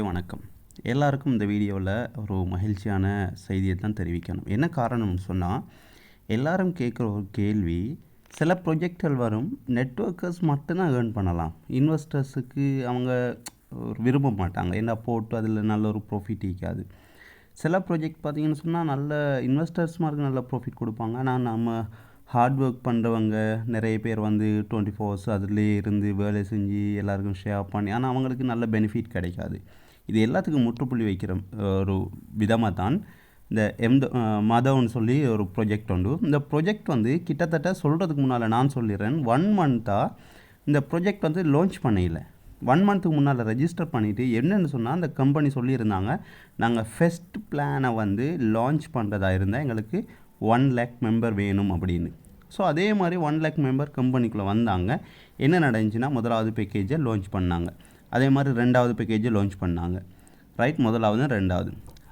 வணக்கம். எல்லாருக்கும் இந்த வீடியோவில் ஒரு மகிழ்ச்சியான செய்தியை தான் தெரிவிக்கணும். என்ன காரணம்னு சொன்னால், எல்லாரும் கேட்குற ஒரு கேள்வி, சில ப்ரொஜெக்ட்கள் வரும், நெட்வொர்க்கர்ஸ் மட்டும்தான் ஏர்ன் பண்ணலாம், இன்வெஸ்டர்ஸுக்கு அவங்க விரும்ப மாட்டாங்க, ஏன்னா போட்டு அதில் நல்ல ஒரு ப்ராஃபிட் ஈக்காது. சில ப்ரொஜெக்ட் பார்த்திங்கன்னு சொன்னால் நல்ல இன்வெஸ்டர்ஸ் மாதிரி நல்ல ப்ராஃபிட் கொடுப்பாங்க. ஆனால் நம்ம ஹார்ட் ஒர்க் பண்ணுறவங்க நிறைய பேர் வந்து 24 ஹவர்ஸ் அதிலே இருந்து வேலை செஞ்சு எல்லாருக்கும் ஷேர் பண்ணி, ஆனால் அவங்களுக்கு நல்ல பெனிஃபிட் கிடைக்காது. இது எல்லாத்துக்கும் முற்றுப்புள்ளி வைக்கிற ஒரு விதமாக தான் இந்த மதம்னு சொல்லி ஒரு ப்ரொஜெக்ட் உண்டு. இந்த ப்ரொஜெக்ட் வந்து கிட்டத்தட்ட சொல்கிறதுக்கு முன்னால் நான் சொல்லிடுறேன், 1 மந்த்தாக இந்த ப்ரொஜெக்ட் வந்து லான்ச் பண்ணல. 1 மந்த்துக்கு முன்னால் ரெஜிஸ்டர் பண்ணிவிட்டு என்னென்னு சொன்னால், அந்த கம்பெனி சொல்லியிருந்தாங்க, நாங்கள் ஃபஸ்ட் பிளானை வந்து லான்ச் பண்ணுறதா இருந்தால் எங்களுக்கு 1 லேக் மெம்பர் வேணும் அப்படின்னு. ஸோ அதே மாதிரி 1 லேக் மெம்பர் கம்பெனிக்குள்ளே வந்தாங்க. என்ன நடந்துச்சுன்னா, முதலாவது பேக்கேஜை லான்ச் பண்ணாங்க, அதே மாதிரி 2வது பேக்கேஜை லான்ச் பண்ணாங்க. ரைட், முதலாவது 2வது.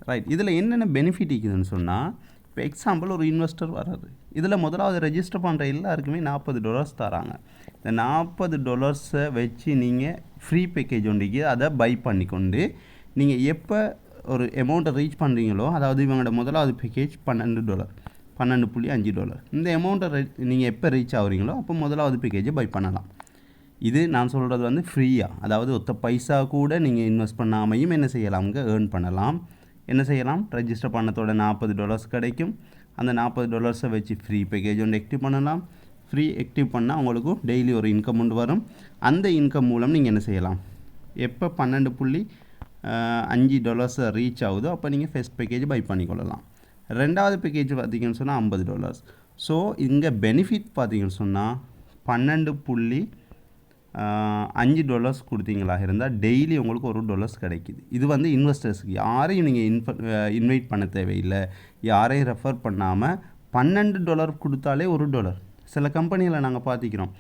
ரைட், இதில் என்னென்ன பெனிஃபிட் இருக்குதுன்னு சொன்னால், இப்போ எக்ஸாம்பிள் ஒரு இன்வெஸ்டர் வர்றாரு, இதில் முதலாவது ரெஜிஸ்டர் பண்ணுற எல்லாருக்குமே $40 தராங்க. இந்த $40 வச்சு நீங்கள் ஃப்ரீ பேக்கேஜ் ஒன்றிக்கு அதை பை பண்ணிக்கொண்டு நீங்கள் எப்போ ஒரு அமௌண்ட்டை ரீச் பண்ணுறீங்களோ, அதாவது இவங்களோட முதலாவது பேக்கேஜ் $12, $12.5. இந்த அமௌண்ட்டை நீங்கள் எப்போ ரீச் ஆகுறீங்களோ அப்போ முதலாவது பேக்கேஜை பை பண்ணலாம். இது நான் சொல்கிறது வந்து ஃப்ரீயாக, அதாவது ஒத்த பைசா கூட நீங்கள் இன்வெஸ்ட் பண்ணாமையும் என்ன செய்யலாம்ங்க, ஏர்ன் பண்ணலாம். என்ன செய்யலாம், ரெஜிஸ்டர் பண்ணத்தோட $40 கிடைக்கும். அந்த $40 வச்சு ஃப்ரீ பேக்கேஜ் ஒன்று ஆக்டிவ் பண்ணலாம். ஃப்ரீ ஆக்டிவ் பண்ணால் உங்களுக்கு டெய்லி ஒரு இன்கம் ஒன்று வரும். அந்த இன்கம் மூலம் நீங்கள் என்ன செய்யலாம், எப்போ $12.5 ரீச் ஆகுதோ அப்போ நீங்கள் ஃபஸ்ட் பேக்கேஜ் பை பண்ணிக்கொள்ளலாம். 2வது பேக்கேஜ் பார்த்திங்கன்னு சொன்னால் $50. ஸோ இங்கே பெனிஃபிட் பார்த்திங்கன்னு சொன்னால் $12.5 கொடுத்தீங்களா இருந்தால் டெய்லி உங்களுக்கு $1 கிடைக்குது. இது வந்து இன்வெஸ்டர்ஸுக்கு, யாரையும் நீங்கள் இன்வைட் பண்ண தேவையில்லை, யாரையும் ரெஃபர் பண்ணாமல் $12 கொடுத்தாலே $1. சில கம்பெனியில் நாங்கள் பார்த்திக்கிறோம்,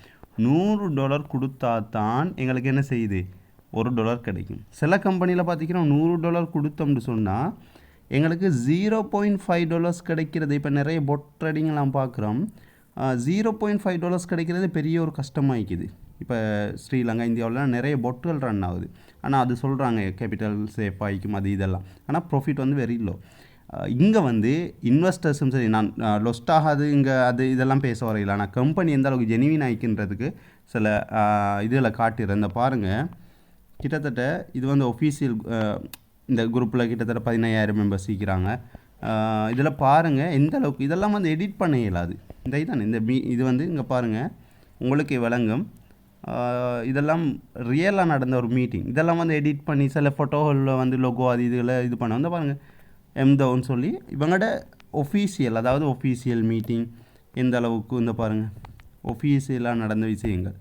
$100 கொடுத்தா தான் எங்களுக்கு என்ன செய்யுது, $1 கிடைக்கும். சில கம்பெனியில் பார்த்திக்கிறோம், $100 கொடுத்தோம்னு சொன்னால் எங்களுக்கு $0.5 கிடைக்கிறது. இப்போ நிறைய பொட் ட்ரேடிங்லாம் பார்க்குறோம், $0.5 கிடைக்கிறது பெரிய ஒரு கஷ்டமாகிக்குது. இப்போ ஸ்ரீலங்கா, இந்தியாவில் நிறைய பொட்டுகள் ரன் ஆகுது. ஆனால் அது சொல்கிறாங்க கேபிட்டல் சேஃப் ஆகிக்கும் அது இதெல்லாம், ஆனால் ப்ராஃபிட் வந்து வெரி லோ. இங்கே வந்து இன்வெஸ்டர்ஸும் சரி, நான் லொஸ்ட் ஆகாது இங்கே அது இதெல்லாம் பேச வரையில, ஆனால் கம்பெனி எந்த அளவுக்கு ஜெனிவின் ஆகிக்கின்றதுக்கு சில இதில் காட்டிடுறேன். இந்த பாருங்கள், கிட்டத்தட்ட இது வந்து ஒஃபீஷியல், இந்த குரூப்பில் கிட்டத்தட்ட 15,000 மெம்பர்ஸ் இருக்கிறாங்க. இதில் பாருங்கள் எந்த அளவுக்கு, இதெல்லாம் வந்து எடிட் பண்ண இயலாது. இந்த இதுதான் இது வந்து இங்கே பாருங்கள் உங்களுக்கு விளங்கும். இதெல்லாம் ரியலாக நடந்த ஒரு மீட்டிங். இதெல்லாம் வந்து எடிட் பண்ணி சில ஃபோட்டோகளில் வந்து லோகோ அது இதில் இது பண்ண வந்து பாருங்கள், எம்தோன்னு சொல்லி இவங்களோட ஒஃபீஷியல், அதாவது ஒஃபீஷியல் மீட்டிங் எந்த அளவுக்கு, இந்த பாருங்கள் ஒஃபீஷியலாக நடந்த விஷயங்கள்.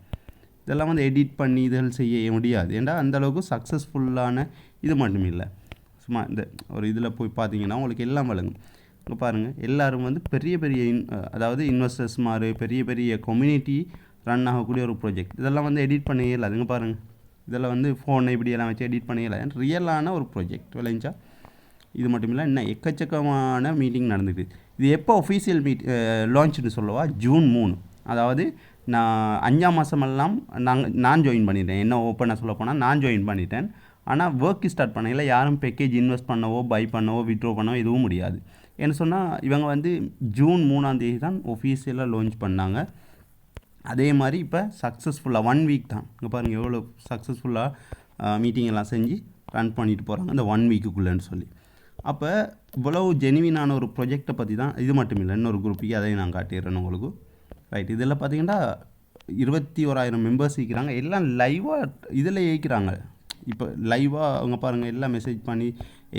இதெல்லாம் வந்து எடிட் பண்ணி இதில் செய்ய முடியாது, ஏன்னா அந்தளவுக்கு சக்ஸஸ்ஃபுல்லான இது மட்டும் இல்லை. சும்மா இந்த ஒரு இதில் போய் பார்த்தீங்கன்னா உங்களுக்கு எல்லாம் வழங்கும். இங்கே பாருங்கள், எல்லோரும் வந்து பெரிய பெரிய அதாவது இன்வெஸ்டர்ஸ் மாதிரி பெரிய பெரிய கம்யூனிட்டி ரன் ஆகக்கூடிய ஒரு ப்ராஜெக்ட். இதெல்லாம் வந்து எடிட் பண்ண இயலாது. இங்கே பாருங்கள், இதெல்லாம் வந்து ஃபோனை இப்படியெல்லாம் வச்சு எடிட் பண்ண இயலாது, ரியலான ஒரு ப்ராஜெக்ட் விளைஞ்சா. இது மட்டும் இல்லை, இன்னும் எக்கச்சக்கமான மீட்டிங் நடந்துக்குது. இது எப்போ ஒஃபீஷியல் லான்ச்சுன்னு சொல்லவா, June 3. அதாவது நான் 5ஆம் மாதமெல்லாம் நான் ஜாயின் பண்ணிட்டேன். என்ன ஓப்பனாக சொல்ல போனால் நான் ஜாயின் பண்ணிட்டேன். ஆனால் ஒர்க் ஸ்டார்ட் பண்ணல, யாரும் பேக்கேஜ் இன்வெஸ்ட் பண்ணவோ பை பண்ணவோ வித்ட்ரோ பண்ணவோ எதுவும் முடியாது. ஏன்னு சொன்னால் இவங்க வந்து June 3 தான் ஒஃபீஷியலாக லான்ச் பண்ணாங்க. அதே மாதிரி இப்போ சக்ஸஸ்ஃபுல்லாக 1 வீக் தான். இங்கே பாருங்கள் எவ்வளோ சக்ஸஸ்ஃபுல்லாக மீட்டிங் எல்லாம் செஞ்சு ரன் பண்ணிட்டு போகிறாங்க இந்த 1 வீக்குக்குள்ளேன்னு சொல்லி. அப்போ இவ்வளவு ஜெனிவினான ஒரு ப்ரொஜெக்டை பற்றி தான், இது மட்டும் இல்லை, இன்னொரு குரூப்புக்கு அதையும் நான் காட்டிடுறேன் உங்களுக்கு. ரைட், இதில் பார்த்தீங்கன்னா 21,000 மெம்பர்ஸ் இருக்கிறாங்க. எல்லாம் லைவாக இதில் ஏற்கிறாங்க. இப்போ லைவாக அவங்க பாருங்கள் எல்லாம் மெசேஜ் பண்ணி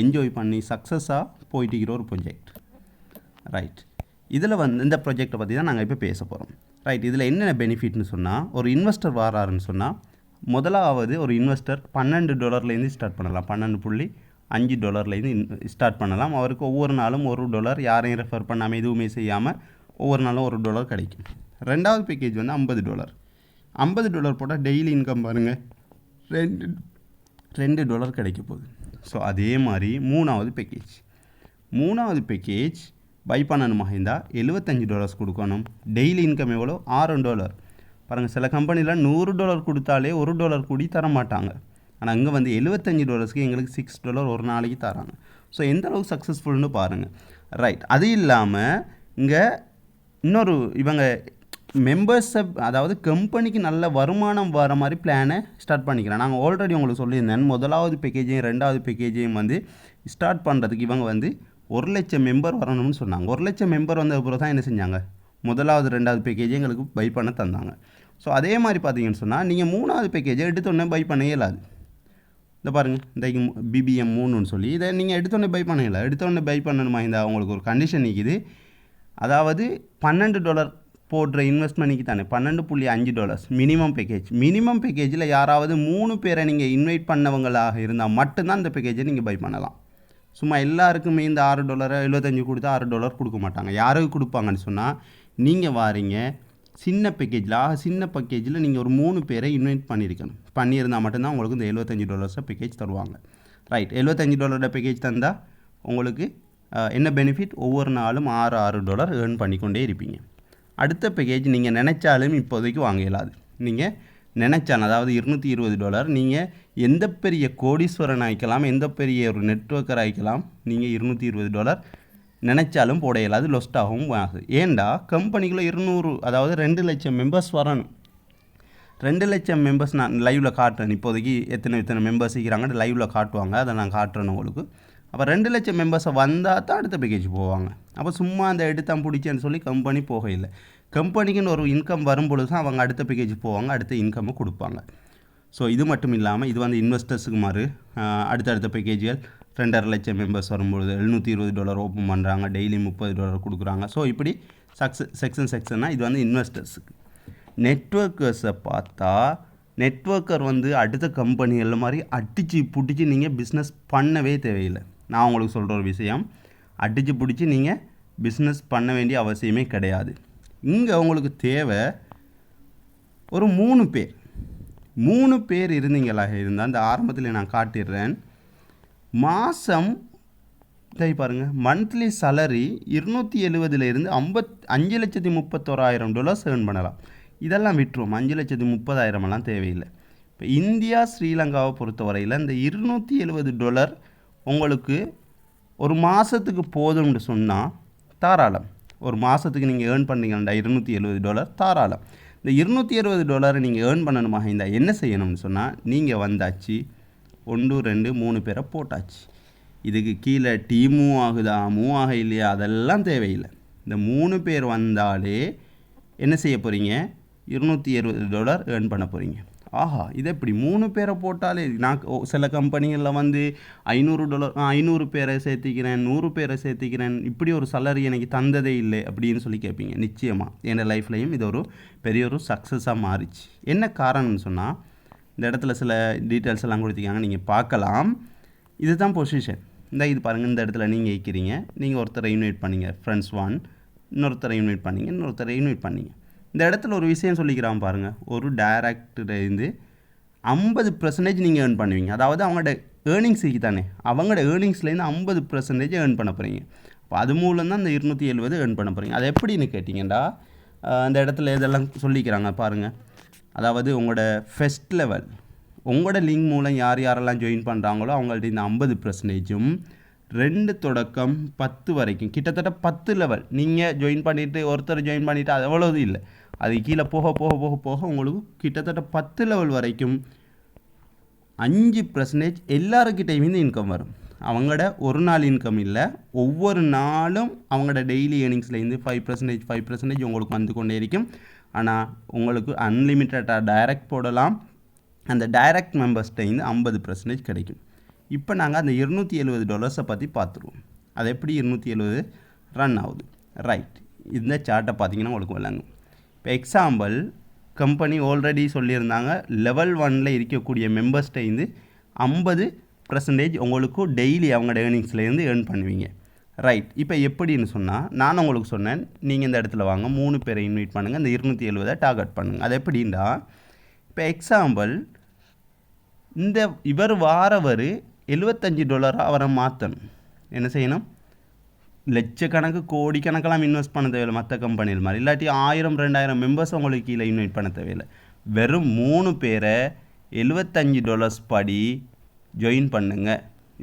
என்ஜாய் பண்ணி சக்ஸஸாக போயிட்டு இருக்கிற ஒரு ப்ரொஜெக்ட். ரைட், இதில் வந்து இந்த ப்ரொஜெக்டை பற்றி தான் நாங்கள் இப்போ பேச போகிறோம். ரைட், இதில் என்னென்ன பெனிஃபிட்னு சொன்னால், ஒரு இன்வெஸ்டர் வராருன்னு சொன்னால், முதலாவது ஒரு இன்வெஸ்டர் $12 ஸ்டார்ட் பண்ணலாம். $12.5 ஸ்டார்ட் பண்ணலாம். அவருக்கு ஒவ்வொரு நாளும் $1, யாரையும் ரெஃபர் பண்ணாமல் எதுவுமே செய்யாமல் ஒவ்வொரு நாளும் $1 கிடைக்கும். 2வது பேக்கேஜ் வந்து $50. $50 போட்டால் டெய்லி இன்கம் பாருங்கள் $2 கிடைக்க போகுது. ஸோ அதே மாதிரி 3வது பேக்கேஜ் பை பண்ணணுமா இருந்தால் $75 கொடுக்கணும். டெய்லி இன்கம் எவ்வளோ, $6. பாருங்கள், சில கம்பெனியில் $100 கொடுத்தாலே $1 கூடி தர மாட்டாங்க. ஆனால் இங்கே வந்து $75 எங்களுக்கு $6 ஒரு நாளைக்கு தராங்க. ஸோ எந்த அளவுக்கு சக்ஸஸ்ஃபுல்னு பாருங்கள். ரைட். அது இல்லாமல் இங்கே இன்னொரு இவங்க மெம்பர்ஸை, அதாவது கம்பெனிக்கு நல்ல வருமானம் வர மாதிரி பிளானை ஸ்டார்ட் பண்ணிக்கிறேன். நாங்கள் ஆல்ரெடி உங்களுக்கு சொல்லியிருந்தேன், முதலாவது பேக்கேஜையும் 2வது பேக்கேஜையும் வந்து ஸ்டார்ட் பண்ணுறதுக்கு இவங்க வந்து 1,00,000 மெம்பர் வரணும்னு சொன்னாங்க. 1,00,000 மெம்பர் வந்த அப்புறம் தான் என்ன செஞ்சாங்க, முதலாவது 2வது பேக்கேஜை எங்களுக்கு பை பண்ண தந்தாங்க. ஸோ அதே மாதிரி பார்த்தீங்கன்னு சொன்னால் நீங்கள் 3வது பேக்கேஜை எடுத்தோடனே பை பண்ண இயலாது. இந்த பாருங்கள், இந்த BBM 3ன்னு சொல்லி இதை நீங்கள் எடுத்தோடனே பை பண்ண இயலாது. எடுத்தோடனே பை பண்ணணுமா, இந்த அவங்களுக்கு ஒரு கண்டிஷன் நிற்கிது. அதாவது $12 போடுற இன்வெஸ்ட்மெண்ட்டுக்கு தானே $12.5 மினிமம் பேக்கேஜில் யாராவது 3 பேரை நீங்கள் இன்வைட் பண்ணவங்களாக இருந்தால் மட்டும்தான் இந்த பேக்கேஜை நீங்கள் பை பண்ணலாம். சும்மா எல்லாருக்குமே இந்த $6 75 கொடுத்தா $6 கொடுக்க மாட்டாங்க. யாருக்கு கொடுப்பாங்கன்னு சொன்னால், நீங்கள் வாரீங்க சின்ன பேக்கேஜில் நீங்கள் ஒரு 3 பேரை இன்வைட் பண்ணியிருந்தால் மட்டும்தான் உங்களுக்கு இந்த $75 பேக்கேஜ் தருவாங்க. ரைட். $75 பேக்கேஜ் தந்தால் உங்களுக்கு என்ன பெனிஃபிட், ஒவ்வொரு நாளும் $6 ஏர்ன் பண்ணிக்கொண்டே இருப்பீங்க. அடுத்த பேக்கேஜ் நீங்கள் நினச்சாலும் இப்போதைக்கு வாங்க இயலாது. நீங்கள் நினச்சாலும், அதாவது $220 நீங்கள் எந்த பெரிய கோடீஸ்வரன் ஆகிக்கலாம், எந்த பெரிய ஒரு நெட்வொர்க்கர் ஆகிக்கலாம், நீங்கள் $220 நினச்சாலும் போட இயலாது, லொஸ்ட்டாகவும் ஆகுது. ஏண்டா கம்பெனிக்குள்ளே 200, அதாவது 2,00,000 மெம்பர்ஸ் வரணும். 2,00,000 மெம்பர்ஸ் நான் லைவில் காட்டுறேன். இப்போதைக்கு எத்தனை மெம்பர்ஸ் இருக்கிறாங்க லைவில் காட்டுவாங்க, அதை நான் காட்டுறேன் உங்களுக்கு. அப்போ 2,00,000 மெம்பர்ஸை வந்தால் தான் அடுத்த பேக்கேஜ் போவாங்க. அப்போ சும்மா அந்த எடுத்தான் பிடிச்சேன்னு சொல்லி கம்பெனி போக இல்லை. கம்பெனிக்குன்னு ஒரு இன்கம் வரும்பொழுது தான் அவங்க அடுத்த பேக்கேஜ் போவாங்க, அடுத்த இன்கம்மை கொடுப்பாங்க. ஸோ இது மட்டும் இல்லாமல் இது வந்து இன்வெஸ்டர்ஸுக்கு மாதிரி அடுத்தடுத்த பேக்கேஜ்கள் 2,50,000 மெம்பர்ஸ் வரும்பொழுது $720 ஓப்பன் பண்ணுறாங்க, டெய்லி $30 கொடுக்குறாங்க. ஸோ இப்படி செக்ஷனாக இது வந்து இன்வெஸ்டர்ஸுக்கு. நெட்வொர்க்கர்ஸை பார்த்தா, நெட்வொர்க்கர் வந்து அடுத்த கம்பெனிகள் மாதிரி அடித்து பிடிச்சி நீங்கள் பிஸ்னஸ் பண்ணவே தேவையில்லை. நான் உங்களுக்கு சொல்கிற ஒரு விஷயம், அடித்து பிடிச்சி நீங்கள் பிஸ்னஸ் பண்ண வேண்டிய அவசியமே கிடையாது. இங்கே உங்களுக்கு தேவை ஒரு 3 பேர் இருந்தீங்களாக இருந்தால், இந்த ஆரம்பத்தில் நான் காட்டிடுறேன். மாதம் பாருங்கள், மந்த்லி சேலரி $270,000 $5,31,000 ஏர்ன் பண்ணலாம். இதெல்லாம் விட்டுருவோம், $5,30,000 தேவையில்லை. இப்போ இந்தியா ஸ்ரீலங்காவை பொறுத்தவரையில் இந்த $270 உங்களுக்கு ஒரு மாதத்துக்கு போதும்னு சொன்னால் தாராளம். ஒரு மாதத்துக்கு நீங்கள் ஏர்ன் பண்ணீங்கன்னா $270 தாராளம். இந்த $270 நீங்கள் ஏர்ன் பண்ணணுமாக இருந்தால் என்ன செய்யணும்னு சொன்னால், நீங்கள் வந்தாச்சு 1 2 3 பேரை போட்டாச்சு. இதுக்கு கீழே மூவ் ஆகுதா மூவ் ஆக இல்லையா அதெல்லாம் தேவையில்லை. இந்த 3 பேர் வந்தாலே என்ன செய்ய போகிறீங்க, $270 ஏர்ன் பண்ண போகிறீங்க. ஆஹா, இது எப்படி 3 பேரை போட்டாலே, நான் சில கம்பெனிகளில் வந்து $500 பேரை சேர்த்திக்கிறேன், 100 பேரை சேர்த்திக்கிறேன், இப்படி ஒரு சேலரி எனக்கு தந்ததே இல்லை அப்படின்னு சொல்லி கேட்பீங்க. நிச்சயமாக என் லைஃப்லையும் இது ஒரு பெரிய ஒரு சக்ஸஸாக மாறிச்சு. என்ன காரணம்னு சொன்னால், இந்த இடத்துல சில டீட்டெயில்ஸ் எல்லாம் கொடுத்திருக்காங்க, நீங்கள் பார்க்கலாம். இதுதான் பொசிஷன். இது பாருங்கள், இந்த இடத்துல நீங்கள் இருக்கிறீங்க, நீங்கள் ஒருத்தரை இன்வைட் பண்ணிங்க, ஃப்ரெண்ட்ஸ் 1, இன்னொருத்தரை இன்வைட் பண்ணிங்க. இந்த இடத்துல ஒரு விஷயம் சொல்லிக்கிறான் பாருங்கள், ஒரு டைரக்டர்லேருந்து 50% நீங்கள் ஏர்ன் பண்ணுவீங்க. அதாவது அவங்களோட ஏர்னிங்ஸுக்கு தானே, அவங்களோட ஏர்னிங்ஸ்லேருந்து 50% ஏர்ன் பண்ண போகிறீங்க. அப்போ அது மூலம் தான் இந்த 270 ஏர்ன் பண்ண போகிறீங்க. அது எப்படின்னு கேட்டிங்கன்னா, இந்த இடத்துல இதெல்லாம் சொல்லிக்கிறாங்க பாருங்கள். அதாவது உங்களோட ஃபர்ஸ்ட் லெவல், உங்களோட லிங்க் மூலம் யாரெல்லாம் ஜாயின் பண்ணுறாங்களோ அவங்கள்ட்ட இந்த 50%, 2 தொடக்கம் 10 வரைக்கும், கிட்டத்தட்ட 10 லெவல் நீங்கள் ஜாயின் பண்ணிவிட்டு, ஒருத்தர் ஜாயின் பண்ணிவிட்டு அது எவ்வளவு இல்லை, அது கீழே போக போக போக போக உங்களுக்கு கிட்டத்தட்ட 10 லெவல் வரைக்கும் 5% எல்லாருக்கிட்டையுமே இந்த இன்கம் வரும். அவங்களோட ஒரு நாள் இன்கம் இல்லை, ஒவ்வொரு நாளும் அவங்களோட டெய்லி ஏர்னிங்ஸ்லேருந்து 5% உங்களுக்கு வந்து கொண்டே இருக்கும். ஆனால் உங்களுக்கு அன்லிமிட்டடாக டைரக்ட் போடலாம். அந்த டைரக்ட் மெம்பர்ஸ்கிட்ட 50% கிடைக்கும். இப்போ நாங்கள் அந்த $270 பற்றி பார்த்துருவோம். அது எப்படி 270 ரன் ஆகுது. ரைட். இந்த சார்ட்டை பார்த்தீங்கன்னா உங்களுக்கு விளங்கும். இப்போ எக்ஸாம்பிள், கம்பெனி ஆல்ரெடி சொல்லியிருந்தாங்க, லெவல் 1ல் இருக்கக்கூடிய மெம்பர்ஸ்கிட்ட 50% உங்களுக்கு டெய்லி அவங்களோட ஏர்னிங்ஸ்லேருந்து ஏர்ன் பண்ணுவீங்க. ரைட். இப்போ எப்படின்னு சொன்னால், நான் உங்களுக்கு சொன்னேன், நீங்கள் இந்த இடத்துல வாங்க, 3 பேரை இன்வைட் பண்ணுங்கள், இந்த 270 டார்கெட் பண்ணுங்கள். அது எப்படின்னா, இப்போ எக்ஸாம்பிள், இவர் வாரவர் $75 அவரை மாற்றணும். என்ன செய்யணும், லட்சக்கணக்கு கோடிக்கணக்கெல்லாம் இன்வெஸ்ட் பண்ண தேவையில்லை மற்ற கம்பெனிகள் மாதிரி. இல்லாட்டி 1000 2000 மெம்பர்ஸ் உங்களுக்கு கீழே இன்வைட் பண்ண தேவையில்லை. வெறும் 3 பேரை $75 படி ஜாயின் பண்ணுங்க.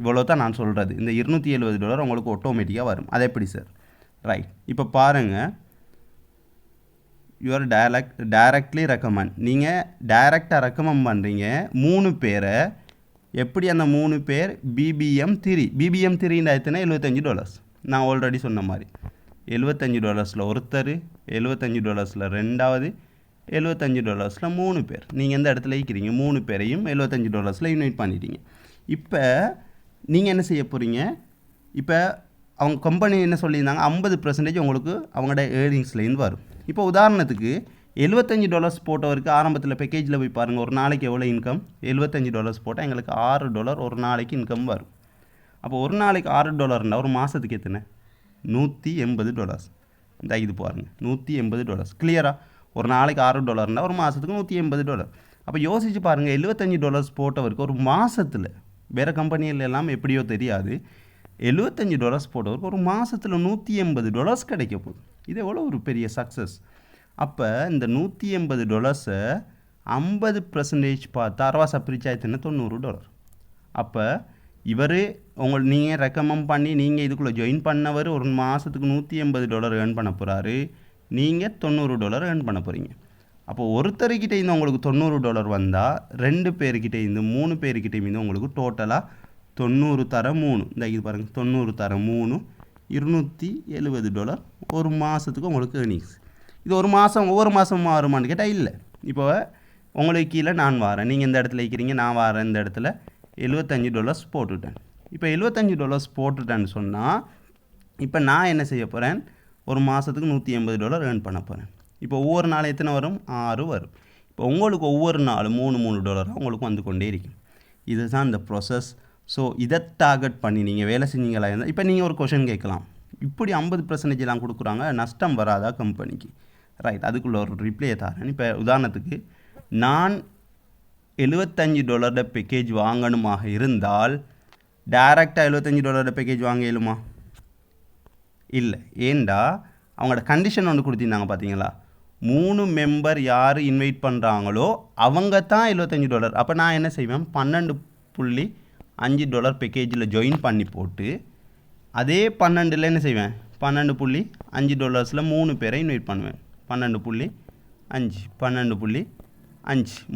இவ்வளோ தான் நான் சொல்கிறது. இந்த $270 உங்களுக்கு ஆட்டோமேட்டிக்காக வரும். அது எப்படி சார்? ரைட். இப்போ பாருங்கள், யுவர் டைரக்ட்லி ரெக்கமெண்ட். நீங்கள் டைரெக்டாக ரெக்கமெண்ட் பண்ணுறீங்க 3 பேரை. எப்படி அந்த 3 பேர்? BBM3 எத்தனை? $75. நான் ஆல்ரெடி சொன்ன மாதிரி $75 ஒருத்தர், $75 ரெண்டாவது, $75 3 பேர். நீங்கள் எந்த இடத்துல இருக்கிறீங்க 3 பேரையும் $75 இன்வைட் பண்ணிட்டீங்க. இப்போ நீங்கள் என்ன செய்ய போகிறீங்க? இப்போ அவங்க கம்பெனி என்ன சொல்லியிருந்தாங்க, 50% உங்களுக்கு அவங்களோட ஏர்னிங்ஸ்லேருந்து வரும். இப்போ உதாரணத்துக்கு $75 போட்டவருக்கு ஆரம்பத்தில் பேக்கேஜில் போய் பாருங்கள், ஒரு நாளைக்கு எவ்வளோ இன்கம்? $75 போட்டால் எங்களுக்கு $6 ஒரு நாளைக்கு இன்கம் வரும். அப்போ ஒரு நாளைக்கு $6 ஒரு மாதத்துக்கு எத்தனை? $180. இந்த இது பாருங்கள், $180. கிளியராக? ஒரு நாளைக்கு $6 ஒரு மாதத்துக்கு $180. அப்போ யோசித்து பாருங்கள், $75 போட்டவருக்கு ஒரு மாதத்தில், வேறு கம்பெனியில் எல்லாம் எப்படியோ தெரியாது, $75 போட்டவருக்கு ஒரு மாதத்தில் $180 கிடைக்க போகுது. இது எவ்வளோ ஒரு பெரிய சக்ஸஸ். அப்போ இந்த $180 50% பார்த்தா 60 பிரிச்சாயிடுச்சுன்னா $90. அப்போ இவர் நீங்கள் ரெக்கமெண்ட் பண்ணி நீங்கள் இதுக்குள்ளே ஜாயின் பண்ணவர் ஒரு மாதத்துக்கு $180 ஏர்ன் பண்ண போகிறாரு, நீங்கள் $90 ஏர்ன் பண்ண போகிறீங்க. அப்போ ஒருத்தர்கிட்ட இருந்து உங்களுக்கு $90 வந்தால் 2 பேர்கிட்ட இருந்து 3 பேர்கிட்ட இருந்து உங்களுக்கு டோட்டலாக 90 தர 3, இந்த இது பாருங்கள், 90 தர 3 $270 ஒரு மாதத்துக்கு உங்களுக்கு ஏர்னிங்ஸ். இது ஒரு மாதம் ஒவ்வொரு மாதம் மாறுமான்னு கேட்டால் இல்லை. இப்போ உங்களுக்கு கீழே நான் வாரேன், நீங்கள் இந்த இடத்துல இருக்கிறீங்க, நான் வாரேன், இந்த இடத்துல $75 போட்டுட்டேன். இப்போ $75 போட்டுட்டேன்னு சொன்னால் இப்போ நான் என்ன செய்ய போகிறேன்? ஒரு மாதத்துக்கு $180 ஏர்ன் பண்ண போகிறேன். இப்போ ஒவ்வொரு நாள் எத்தனை வரும்? 6 வரும். இப்போ உங்களுக்கு ஒவ்வொரு நாள் $3 உங்களுக்கு வந்து கொண்டே இருக்கும். இதுதான் இந்த ப்ராசஸ். ஸோ இதை டார்கெட் பண்ணி நீங்கள் வேலை செஞ்சீங்களா இருந்தால், இப்போ நீங்கள் ஒரு கொஷின் கேட்கலாம், இப்படி 50% கொடுக்குறாங்க, நஷ்டம் வராதா கம்பெனிக்கு? ரைட், அதுக்குள்ள ஒரு ரிப்ளையை தரேன். இப்போ உதாரணத்துக்கு நான் $75 பேக்கேஜ் வாங்கணுமாக இருந்தால் டைரெக்டாக $75 பேக்கேஜ் வாங்க இயலுமா? இல்லை. ஏண்டா அவங்களோட கண்டிஷன் ஒன்று கொடுத்திருந்தாங்க பார்த்தீங்களா, 3 மெம்பர் யார் இன்வைட் பண்ணுறாங்களோ அவங்க தான் $75. அப்போ நான் என்ன செய்வேன்? $12.5 பேக்கேஜில் ஜாயின் பண்ணி போட்டு அதே 12 என்ன செய்வேன்? $12.5 3 பேரை இன்வைட் பண்ணுவேன். 12.5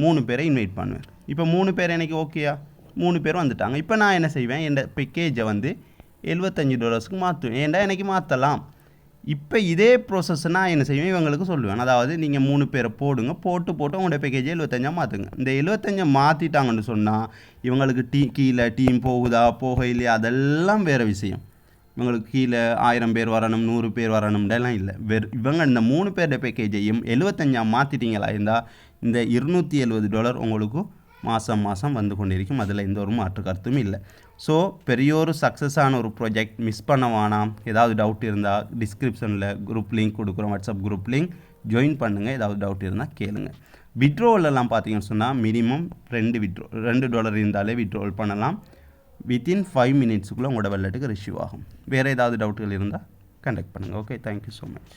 3 பேரை இன்வைட் பண்ணுவேன். இப்போ 3 பேர் எனக்கு ஓகேயா? 3 பேர் வந்துட்டாங்க. இப்போ நான் என்ன செய்வேன்? என் பேக்கேஜை வந்து $75க்கு மாற்றுவேன். ஏன்டா எனக்கு மாற்றலாம். இப்போ இதே ப்ரோசஸ் நான் என்ன செய்வேன்? இவங்களுக்கு சொல்லுவேன், அதாவது நீங்கள் 3 பேரை போடுங்க, போட்டு உங்களோட பேக்கேஜை 75 மாற்றுங்க. இந்த 75 மாற்றிட்டாங்கன்னு சொன்னால் இவங்களுக்கு கீழே டீம் போகுதா போக இல்லையா அதெல்லாம் வேறு விஷயம். இவங்களுக்கு கீழே 1000 பேர் வரணும், 100 பேர் வரணும்டெல்லாம் இல்லை. இவங்க இந்த 3 பேரோட பேக்கேஜையும் 75 மாற்றிட்டீங்களா இருந்தால் இந்த $270 உங்களுக்கு மாதம் வந்து கொண்டிருக்கும். அதில் எந்த ஒரு மாற்று கருத்தும் இல்லை. ஸோ பெரிய ஒரு சக்ஸஸான ஒரு ப்ராஜெக்ட், மிஸ் பண்ண வேணாம். ஏதாவது டவுட் இருந்தால் டிஸ்கிரிப்ஷனில் குரூப் லிங்க் கொடுக்குறோம், வாட்ஸ்அப் குரூப் லிங்க், ஜாயின் பண்ணுங்கள். ஏதாவது டவுட் இருந்தால் கேளுங்க. விட்ரோவலெல்லாம் பார்த்தீங்கன்னு சொன்னால் மினிமம் $2 இருந்தாலே விட்ரோவல் பண்ணலாம். வித்தின் 5 மினிட்ஸுக்குள்ளே உங்களோட வாலெட்டுக்கு ரிசீவ் ஆகும். வேறு ஏதாவது டவுட்டுகள் இருந்தால் கான்டாக்ட் பண்ணுங்கள். Okay, thank you so much.